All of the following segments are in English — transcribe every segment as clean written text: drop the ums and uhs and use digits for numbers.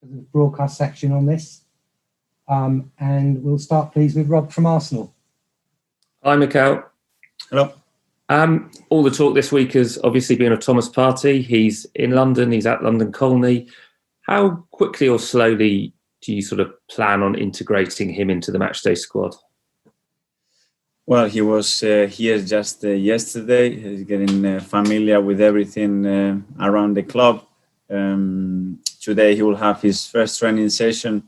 for the broadcast section on this. And we'll start, please, with Rob from Arsenal. Hi, Mikel. Hello. All the talk this week has obviously been of Thomas Partey. He's in London. He's at London Colney. How quickly or slowly do you sort of plan on integrating him into the matchday squad? Well, he was here just yesterday. He's getting familiar with everything around the club. Today he will have his first training session.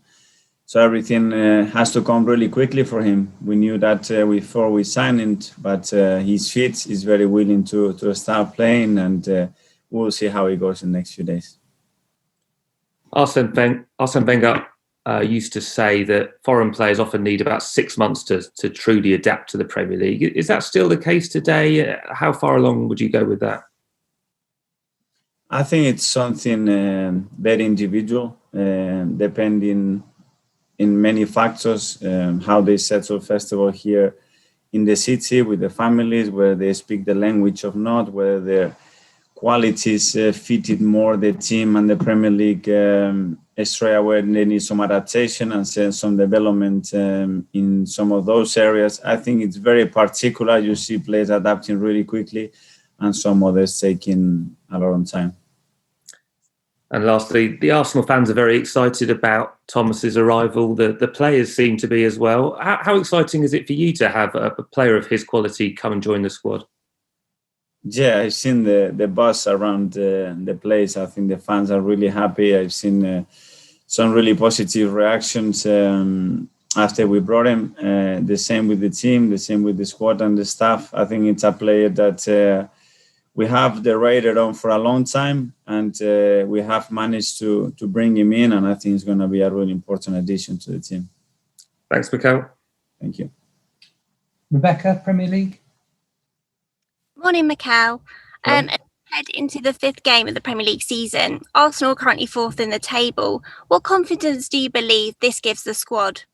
So everything has to come really quickly for him. We knew that before we signed him, but he's fit. He's very willing to start playing, and we'll see how he goes in the next few days. Arsene Wenger used to say that foreign players often need about 6 months to truly adapt to the Premier League. Is that still the case today? How far along would you go with that? I think it's something very individual, depending in many factors, how they settle, first of all, here in the city with the families, where they speak the language or not, whether their qualities fitted more the team and the Premier League straight away. They need some adaptation and some development in some of those areas. I think it's very particular. You see players adapting really quickly and some others taking a long time. And lastly, the Arsenal fans are very excited about Thomas's arrival. The players seem to be as well. How exciting is it for you to have a player of his quality come and join the squad? Yeah, I've seen the buzz around the place. I think the fans are really happy. I've seen some really positive reactions after we brought him. The same with the team, the same with the squad and the staff. I think it's a player that we have the radar on for a long time, and we have managed to bring him in, and I think it's going to be a really important addition to the team. Thanks, Mikel. Thank you. Rebecca, Premier League. Morning, Mikel. Head into the 5th game of the Premier League season. Arsenal are currently 4th in the table. What confidence do you believe this gives the squad?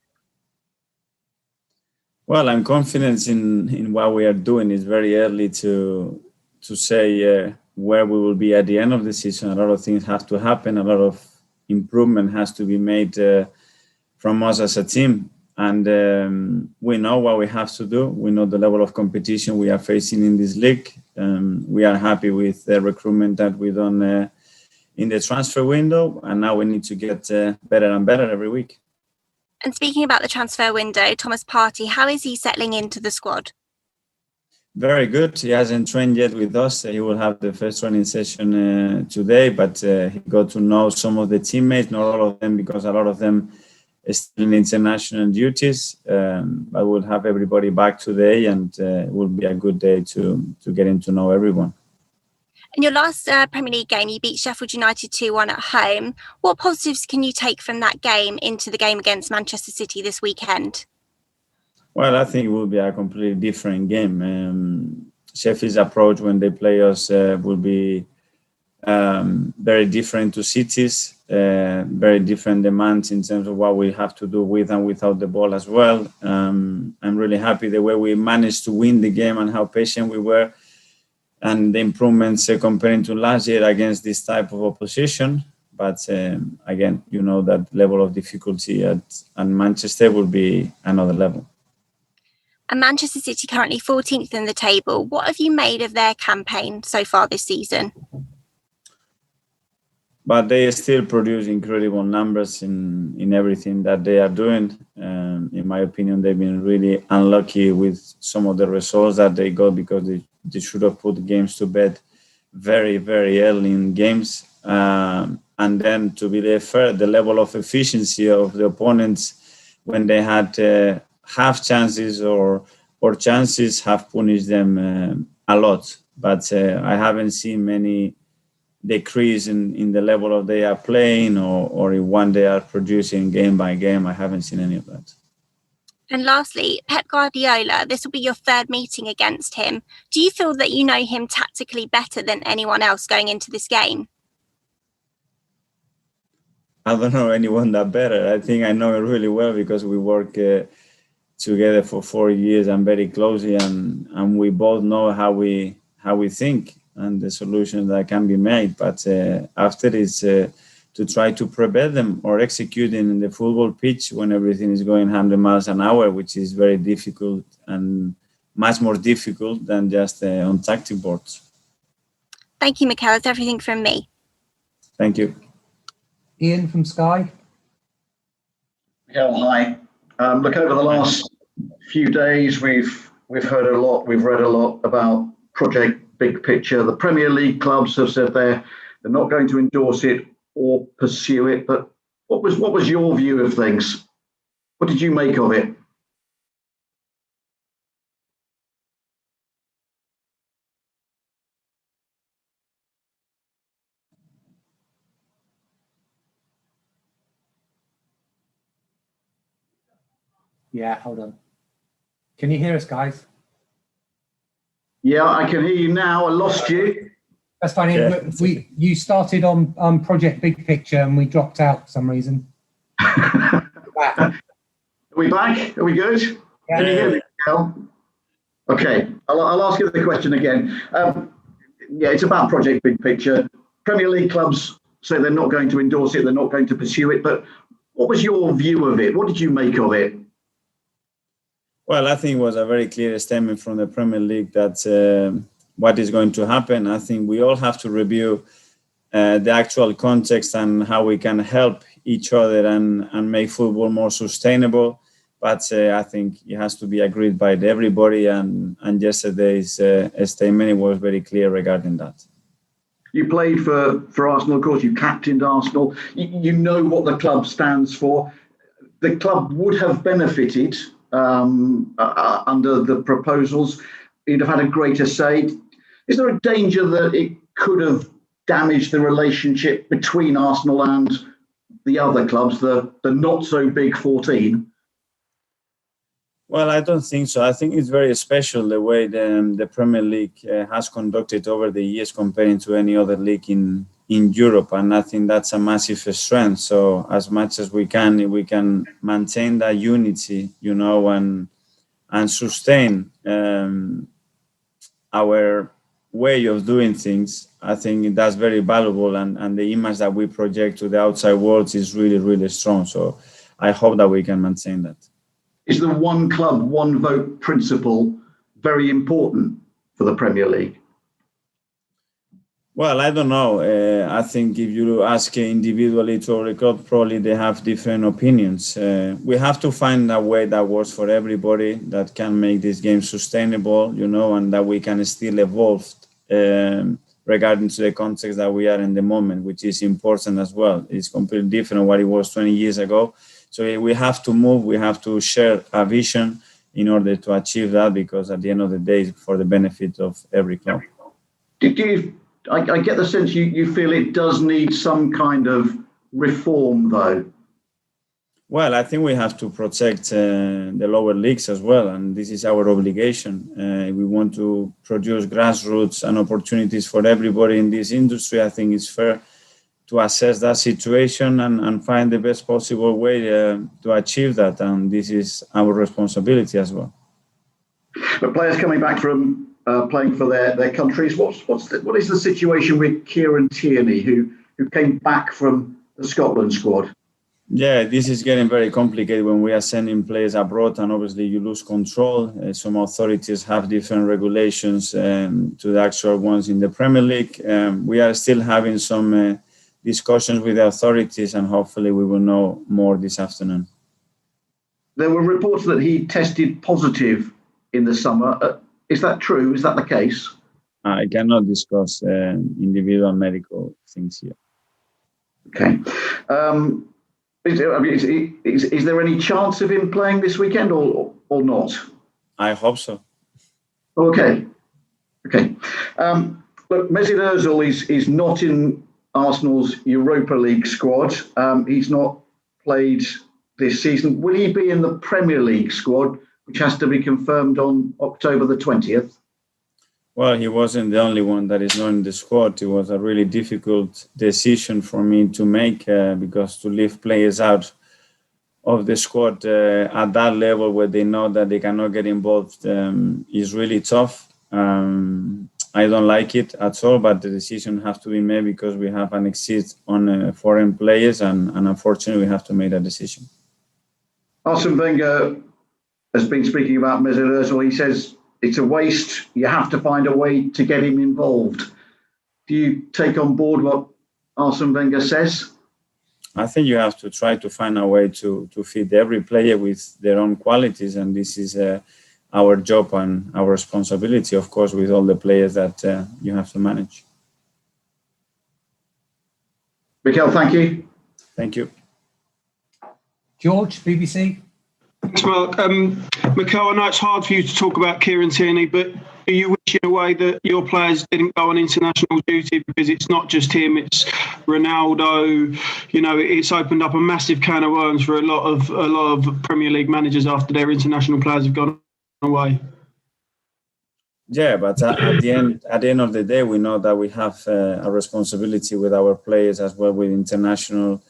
Well, I'm confident in what we are doing. It's very early to say where we will be at the end of the season. A lot of things have to happen. A lot of improvement has to be made from us as a team. And we know what we have to do. We know the level of competition we are facing in this league. We are happy with the recruitment that we've done in the transfer window. And now we need to get better and better every week. And speaking about the transfer window, Thomas Partey, how is he settling into the squad? Very good. He hasn't trained yet with us. He will have the first training session today, but he got to know some of the teammates, not all of them, because a lot of them are still in international duties. But we'll have everybody back today, and it will be a good day to getting to know everyone. In your last Premier League game, you beat Sheffield United 2-1 at home. What positives can you take from that game into the game against Manchester City this weekend? Well, I think it will be a completely different game. Sheffield's approach when they play us will be very different to City's, very different demands in terms of what we have to do with and without the ball as well. I'm really happy the way we managed to win the game and how patient we were, and the improvements comparing to last year against this type of opposition. But again, you know that level of difficulty at Manchester will be another level. And Manchester City currently 14th in the table. What have you made of their campaign so far this season? But they still produce incredible numbers in everything that they are doing. In my opinion, they've been really unlucky with some of the results that they got, because they should have put the games to bed very, very early in games. And then, to be fair, the level of efficiency of the opponents when they had half chances or chances have punished them a lot. But I haven't seen many decrease in the level of they are playing or in one they are producing game by game. I haven't seen any of that. And lastly, Pep Guardiola, this will be your 3rd meeting against him. Do you feel that you know him tactically better than anyone else going into this game? I don't know anyone that better. I think I know him really well because we work together for 4 years and very closely, and we both know how we think and the solutions that can be made. But after is to try to prevent them or execute in the football pitch when everything is going 100 miles an hour, which is very difficult and much more difficult than just on tactic boards. Thank you, Mikel. That's everything from me. Thank you. Ian from Sky. Mikel, hi. Look, over the last few days, we've heard a lot, we've read a lot about Project Big Picture. The Premier League clubs have said they're not going to endorse it or pursue it. But what was your view of things? What did you make of it? Yeah, hold on. Can you hear us, guys? Yeah, I can hear you now. I lost you. That's fine. Yeah. You started on Project Big Picture and we dropped out for some reason. Are we back? Are we good? Yeah. Can you hear me, Mikel? Okay, I'll ask you the question again. Yeah, it's about Project Big Picture. Premier League clubs say they're not going to endorse it, they're not going to pursue it. But what was your view of it? What did you make of it? Well, I think it was a very clear statement from the Premier League that what is going to happen. I think we all have to review the actual context and how we can help each other and make football more sustainable. But I think it has to be agreed by everybody. And yesterday's statement was very clear regarding that. You played for Arsenal, of course. You captained Arsenal. You know what the club stands for. The club would have benefited under the proposals. You'd have had a greater say. Is there a danger that it could have damaged the relationship between Arsenal and the other clubs, the not so big 14? Well, I don't think so. I think it's very special the way the Premier League has conducted over the years comparing to any other league in Europe. And I think that's a massive strength. So as much as we can maintain that unity, and sustain our way of doing things. I think that's very valuable. And the image that we project to the outside world is really, really strong. So I hope that we can maintain that. Is the one club, one vote principle very important for the Premier League? Well, I don't know. I think if you ask individually to every club, probably they have different opinions. We have to find a way that works for everybody, that can make this game sustainable, and that we can still evolve regarding to the context that we are in the moment, which is important as well. It's completely different than what it was 20 years ago. So we have to move, we have to share a vision in order to achieve that, because at the end of the day, it's for the benefit of every club. I get the sense you feel it does need some kind of reform, though. Well, I think we have to protect the lower leagues as well, and this is our obligation. We want to produce grassroots and opportunities for everybody in this industry. I think it's fair to assess that situation and find the best possible way to achieve that. And this is our responsibility as well. But players coming back from playing for their countries, what is the situation with Kieran Tierney, who came back from the Scotland squad? Yeah, this is getting very complicated when we are sending players abroad, and obviously you lose control. Some authorities have different regulations to the actual ones in the Premier League. We are still having some discussions with the authorities, and hopefully we will know more this afternoon. There were reports that he tested positive in the summer. Is that true? Is that the case? I cannot discuss individual medical things here. Okay. Is there any chance of him playing this weekend or not? I hope so. Okay. Look, Mesut Ozil is not in Arsenal's Europa League squad. He's not played this season. Will he be in the Premier League squad, which has to be confirmed on October the 20th? Well, he wasn't the only one that is not in the squad. It was a really difficult decision for me to make because to leave players out of the squad at that level where they know that they cannot get involved is really tough. I don't like it at all, but the decision has to be made because we have an exit on foreign players, and unfortunately we have to make that decision. Arsene Wenger has been speaking about Mesut Ozil. He says it's a waste. You have to find a way to get him involved. Do you take on board what Arsene Wenger says? I think you have to try to find a way to fit every player with their own qualities, and this is our job and our responsibility, of course, with all the players that you have to manage. Mikel, thank you. Thank you. George, BBC. Thanks, Mark. Mikel, I know it's hard for you to talk about Kieran Tierney, but do you wish in a way that your players didn't go on international duty, because it's not just him, it's Ronaldo? You know, it's opened up a massive can of worms for a lot of Premier League managers after their international players have gone away. Yeah, but at the end of the day, we know that we have a responsibility with our players as well, with international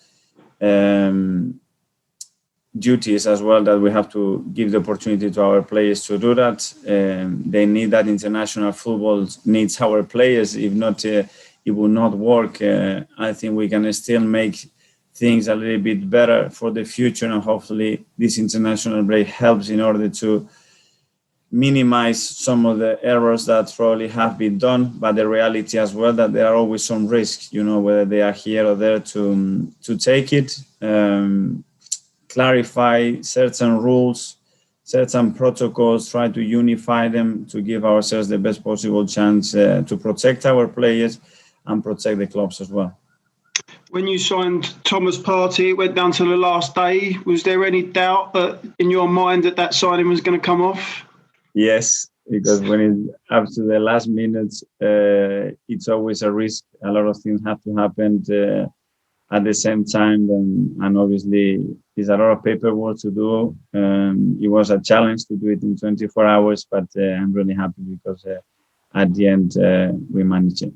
duties as well, that we have to give the opportunity to our players to do that. They need that. International football needs our players. If not, it will not work. I think we can still make things a little bit better for the future, and hopefully this international break helps in order to minimize some of the errors that probably have been done. But the reality as well that there are always some risks, you know, whether they are here or there, to take it. Clarify certain rules, certain protocols, try to unify them to give ourselves the best possible chance to protect our players and protect the clubs as well. When you signed Thomas Partey, it went down to the last day. Was there any doubt that in your mind that signing was going to come off? Yes, because when it's up to the last minutes, it's always a risk. A lot of things have to happen at the same time, and obviously there's a lot of paperwork to do. It was a challenge to do it in 24 hours, but I'm really happy because at the end we managed it.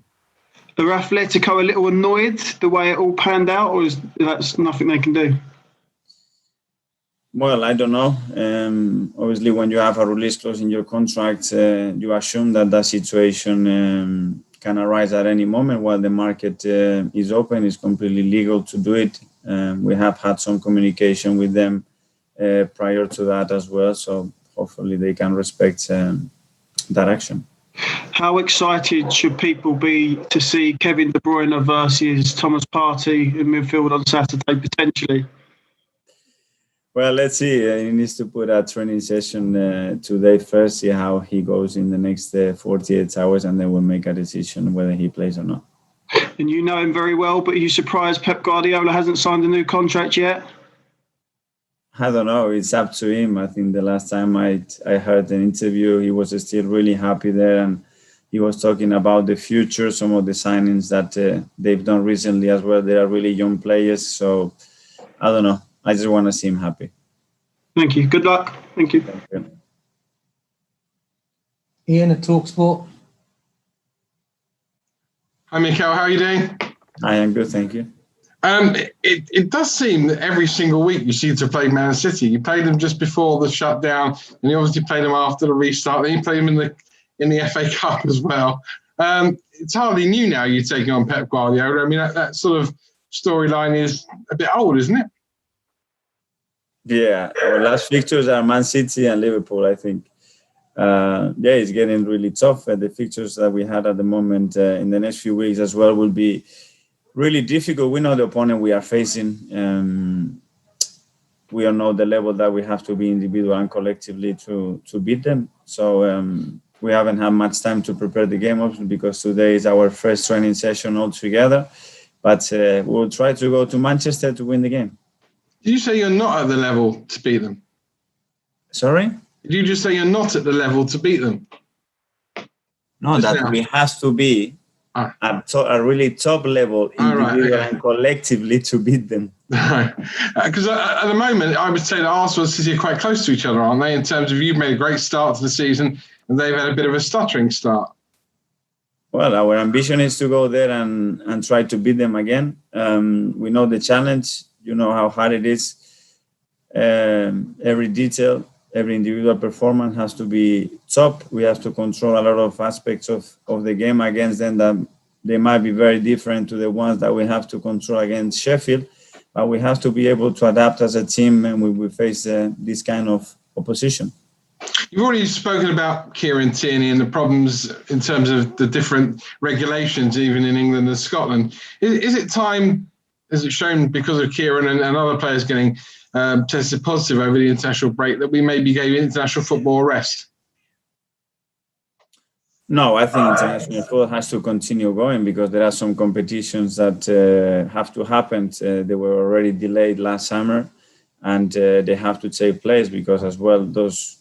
Are Atletico a little annoyed the way it all panned out, or is that's nothing they can do? Well, I don't know. Obviously, when you have a release clause in your contract, you assume that situation can arise at any moment while the market is open. It's completely legal to do it. We have had some communication with them prior to that as well, so hopefully they can respect that action. How excited should people be to see Kevin De Bruyne versus Thomas Partey in midfield on Saturday, potentially? Well, let's see. He needs to put a training session today first, see how he goes in the next 48 hours, and then we'll make a decision whether he plays or not. And you know him very well, but are you surprised Pep Guardiola hasn't signed a new contract yet? I don't know. It's up to him. I think the last time I heard an interview, he was still really happy there, and he was talking about the future, some of the signings that they've done recently as well. They are really young players, so I don't know. I just want to see him happy. Thank you. Good luck. Thank you. Thank you. Ian at TalkSport. Hi, Mikel. How are you doing? I am good, thank you. It does seem that every single week you seem to play Man City. You played them just before the shutdown, and you obviously played them after the restart. Then you played them in the FA Cup as well. It's hardly new now you're taking on Pep Guardiola. I mean, that sort of storyline is a bit old, isn't it? Yeah, our last fixtures are Man City and Liverpool, I think. It's getting really tough. The fixtures that we had at the moment in the next few weeks as well will be really difficult. We know the opponent we are facing. We all know the level that we have to be individual and collectively to beat them. So we haven't had much time to prepare the game, obviously, because today is our first training session all together. But we'll try to go to Manchester to win the game. Did you say you're not at the level to beat them? Sorry? Did you just say you're not at the level to beat them? No, Just that now. we have to be at a really top level individually and collectively to beat them. Because at the moment, I would say that Arsenal and City are quite close to each other, aren't they? In terms of you've made a great start to the season and they've had a bit of a stuttering start. Well, our ambition is to go there and try to beat them again. We know the challenge. You know how hard it is. Every detail Every individual performance has to be top. We have to control a lot of aspects of the game against them that they might be very different to the ones that we have to control against Sheffield. But we have to be able to adapt as a team when we face this kind of opposition. You've already spoken about Kieran Tierney and the problems in terms of the different regulations, even in England and Scotland. Is it time, as it's shown because of Kieran and other players getting tested positive over the international break, that we maybe gave international football a rest? No, I think international football has to continue going because there are some competitions that have to happen. They were already delayed last summer, and they have to take place because as well those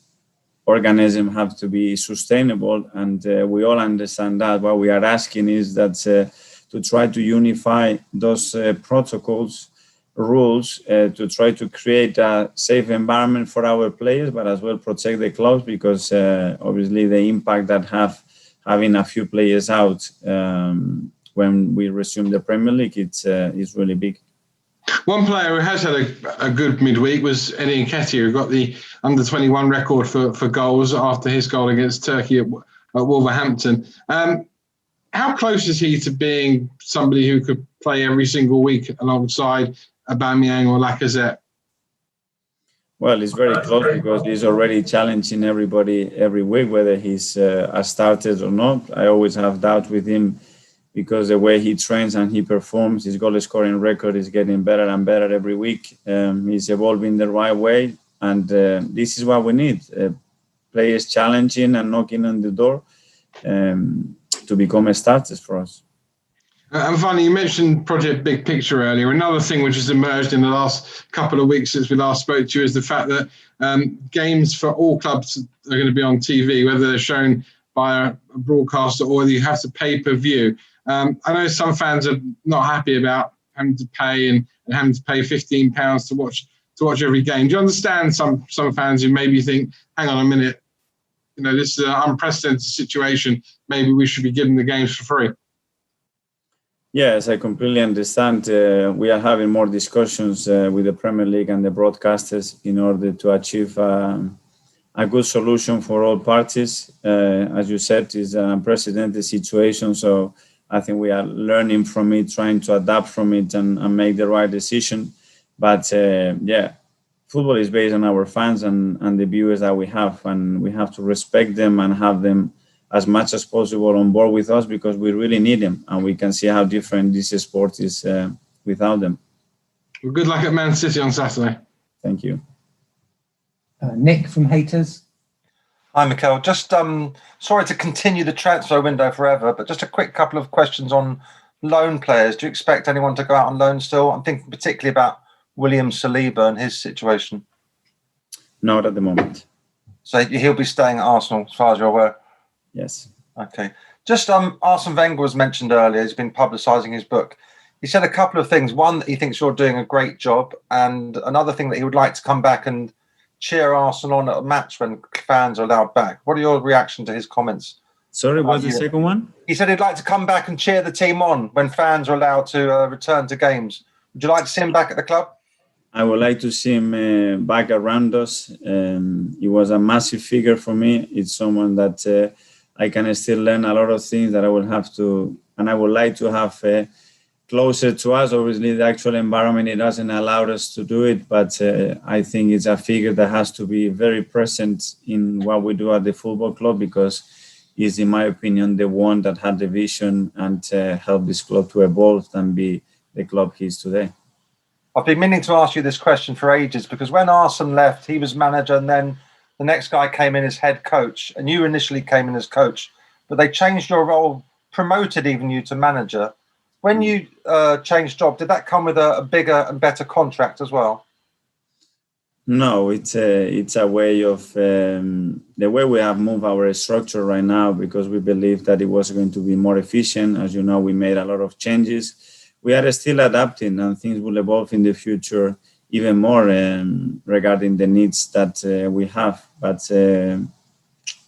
organisms have to be sustainable, and we all understand that. What we are asking is that to try to unify those protocols, rules, to try to create a safe environment for our players, but as well protect the clubs because obviously the impact that having a few players out when we resume the Premier League, it's really big. One player who has had a good midweek was Eddie Nketiah, who got the under-21 record for goals after his goal against Turkey at Wolverhampton. How close is he to being somebody who could play every single week alongside Aubameyang or Lacazette? Well, it's very close because he's already challenging everybody every week, whether he's started or not. I always have doubt with him because the way he trains and he performs, his goal scoring record is getting better and better every week. He's evolving the right way, and this is what we need. Players challenging and knocking on the door to become starters for us. And finally, you mentioned Project Big Picture earlier. Another thing which has emerged in the last couple of weeks since we last spoke to you is the fact that games for all clubs are going to be on TV, whether they're shown by a broadcaster or whether you have to pay per view. I know some fans are not happy about having to pay and having to pay £15 to watch every game. Do you understand some fans who maybe think, hang on a minute, this is an unprecedented situation. Maybe we should be giving the games for free? Yes, I completely understand. We are having more discussions with the Premier League and the broadcasters in order to achieve a good solution for all parties. As you said, it's an unprecedented situation. So I think we are learning from it, trying to adapt from it and make the right decision. But football is based on our fans and the viewers that we have. And we have to respect them and have them as much as possible on board with us because we really need them, and we can see how different this sport is without them. Well, good luck at Man City on Saturday. Thank you. Nick from Haters. Hi, Mikel. Just sorry to continue the transfer window forever, but just a quick couple of questions on loan players. Do you expect anyone to go out on loan still? I'm thinking particularly about William Saliba and his situation. Not at the moment. So he'll be staying at Arsenal, as far as you're aware? Yes. Okay. Just Arsene Wenger was mentioned earlier. He's been publicising his book. He said a couple of things. One, that he thinks you're doing a great job, and another thing that he would like to come back and cheer Arsenal on at a match when fans are allowed back. What are your reaction to his comments? Sorry, what's the second one? He said he'd like to come back and cheer the team on when fans are allowed to return to games. Would you like to see him back at the club? I would like to see him back around us. He was a massive figure for me. It's someone that I can still learn a lot of things that I will have to, and I would like to have closer to us. Obviously, the actual environment, it doesn't allow us to do it, but I think it's a figure that has to be very present in what we do at the football club because he's, in my opinion, the one that had the vision and helped this club to evolve and be the club he is today. I've been meaning to ask you this question for ages because when Arsene left, he was manager and then the next guy came in as head coach and you initially came in as coach, but they changed your role, promoted even you to manager. When you changed job, did that come with a bigger and better contract as well? No, it's a way of the way we have moved our structure right now because we believe that it was going to be more efficient. As you know, we made a lot of changes. We are still adapting and things will evolve in the future even more regarding the needs that we have. But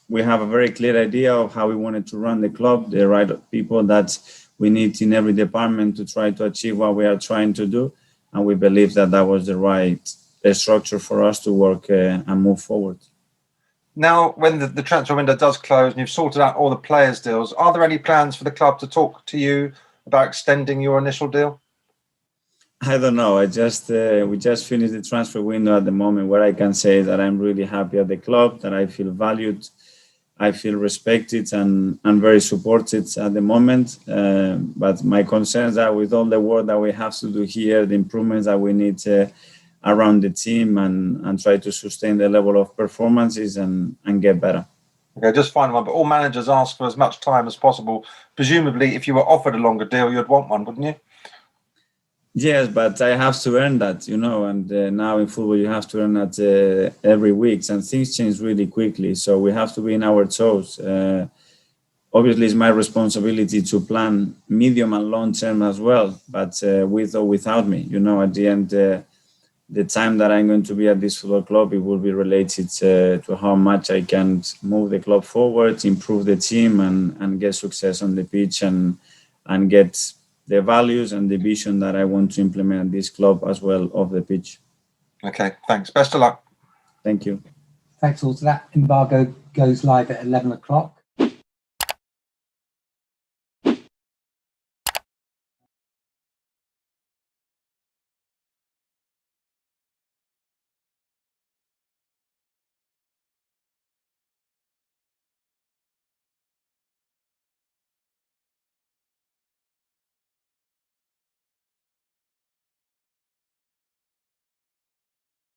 we have a very clear idea of how we wanted to run the club, the right people that we need in every department to try to achieve what we are trying to do. And we believe that that was the right structure for us to work and move forward. Now, when the transfer window does close and you've sorted out all the players' deals, are there any plans for the club to talk to you about extending your initial deal? I don't know. We just finished the transfer window at the moment. Where I can say that I'm really happy at the club, that I feel valued, I feel respected, and very supported at the moment. But my concerns are with all the work that we have to do here, the improvements that we need around the team, and try to sustain the level of performances and get better. Okay, just final one. But all managers ask for as much time as possible. Presumably, if you were offered a longer deal, you'd want one, wouldn't you? Yes, but I have to earn that, and now in football you have to earn that every week, and things change really quickly. So we have to be in our toes. Obviously, it's my responsibility to plan medium and long term as well, but with or without me, at the end, the time that I'm going to be at this football club, it will be related to how much I can move the club forward, improve the team, and get success on the pitch, and get the values and the vision that I want to implement at this club as well off the pitch. Okay, thanks. Best of luck. Thank you. Thanks all. So that embargo goes live at 11 o'clock.